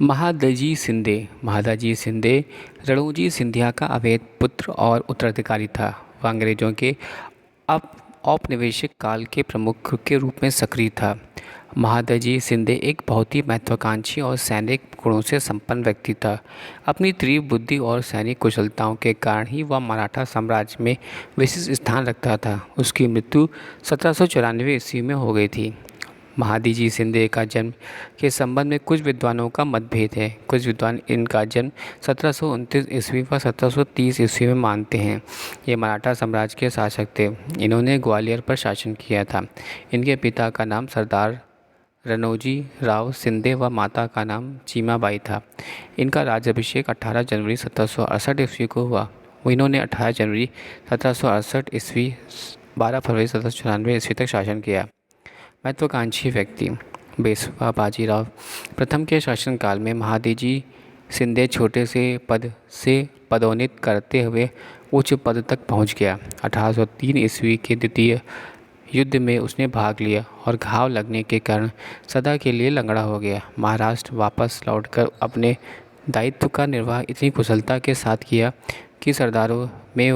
महादजी शिंदे रणोजी सिंधिया का अवैध पुत्र और उत्तराधिकारी था। वह अंग्रेजों के औप औपनिवेशिक काल के प्रमुख के रूप में सक्रिय था। महादजी शिंदे एक बहुत ही महत्वाकांक्षी और सैनिक गुणों से संपन्न व्यक्ति था। अपनी तीव्र बुद्धि और सैनिक कुशलताओं के कारण ही वह मराठा साम्राज्य में विशिष्ट स्थान रखता था। उसकी मृत्यु 1794 ईस्वी में हो गई थी। महादजी शिंदे का जन्म के संबंध में कुछ विद्वानों का मतभेद है। कुछ विद्वान इनका जन्म 1729 ईस्वी व 1730 ईस्वी में मानते हैं। ये मराठा साम्राज्य के शासक थे। इन्होंने ग्वालियर पर शासन किया था। इनके पिता का नाम सरदार रणोजी राव शिंदे व माता का नाम चीमाबाई था। इनका राज्याभिषेक 18 जनवरी 1768 ईस्वी को हुआ। इन्होंने 18 जनवरी 1768 ईस्वी 12 फरवरी 1794 ईस्वी तक शासन किया। महत्वाकांक्षी व्यक्ति पेशवा बाजीराव प्रथम के शासनकाल में महादजी शिंदे छोटे से पद से पदोन्नत करते हुए उच्च पद तक पहुंच गया। 1803 ईस्वी के द्वितीय युद्ध में उसने भाग लिया और घाव लगने के कारण सदा के लिए लंगड़ा हो गया। महाराष्ट्र वापस लौटकर अपने दायित्व का निर्वाह इतनी कुशलता के साथ किया कि सरदारों में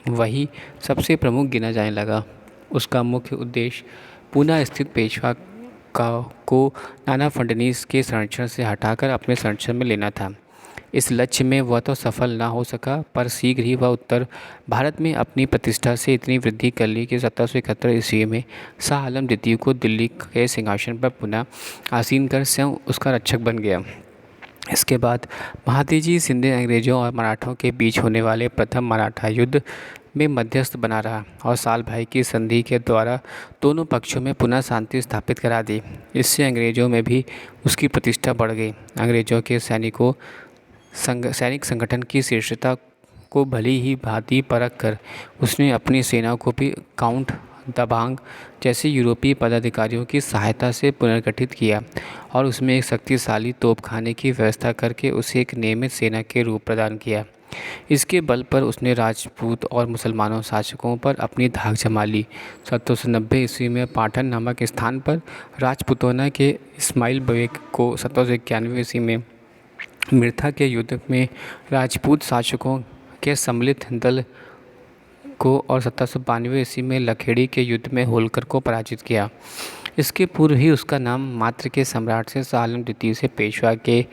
वही सबसे प्रमुख गिना जाने लगा। उसका मुख्य उद्देश्य पूना स्थित पेशवा को नाना फडणवीस के संरक्षण से हटाकर अपने संरक्षण में लेना था। इस लक्ष्य में वह तो सफल ना हो सका, पर शीघ्र ही वह उत्तर भारत में अपनी प्रतिष्ठा से इतनी वृद्धि कर ली कि 1771 ईस्वी में शाह आलम द्वितीय को दिल्ली के सिंहासन पर पुनः आसीन कर स्वयं उसका रक्षक बन गया। इसके बाद महादजी शिंदे अंग्रेजों और मराठों के बीच होने वाले प्रथम मराठा युद्ध में मध्यस्थ बना रहा और साल भाई की संधि के द्वारा दोनों पक्षों में पुनः शांति स्थापित करा दी। इससे अंग्रेजों में भी उसकी प्रतिष्ठा बढ़ गई। अंग्रेजों के सैनिक संगठन की शीर्षता को भली ही भांति परख कर उसने अपनी सेना को भी काउंट दबांग जैसे यूरोपीय पदाधिकारियों की सहायता से पुनर्गठित किया और उसमें एक शक्तिशाली तोपखाने की व्यवस्था करके उसे एक नियमित सेना के रूप प्रदान किया। इसके बल पर उसने राजपूत और मुसलमानों शासकों पर अपनी धाक जमा ली। 1790 ईस्वी में पाटन नामक स्थान पर राजपूतों के इस्माइल बेग को 1791 ईस्वी में मिर्था के युद्ध में राजपूत शासकों के सम्मिलित दल को और 1792 ईस्वी में लखेड़ी के युद्ध में होलकर को पराजित किया। इसके पूर्व ही उसका नाम मात्र के सम्राट से शाह आलम द्वितीय से पेशवा के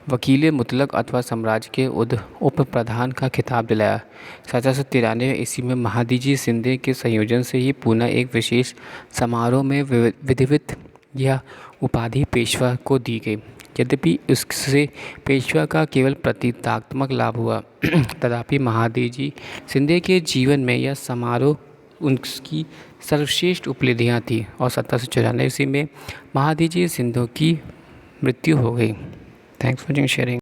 वकील मुतलक अथवा साम्राज्य के उप प्रधान का खिताब दिलाया। 1793 ईस्वी में महादजी शिंदे के संयोजन से ही पुनः एक विशेष समारोह में विधिवत यह उपाधि पेशवा को दी गई। यद्यपि उससे पेशवा का केवल प्रतीकात्मक लाभ हुआ, तथापि महादजी शिंदे के जीवन में यह समारोह उनकी सर्वश्रेष्ठ उपलब्धियाँ थी और 1794 ईस्वी में महादजी शिंदे की मृत्यु हो गई। Thanks for sharing.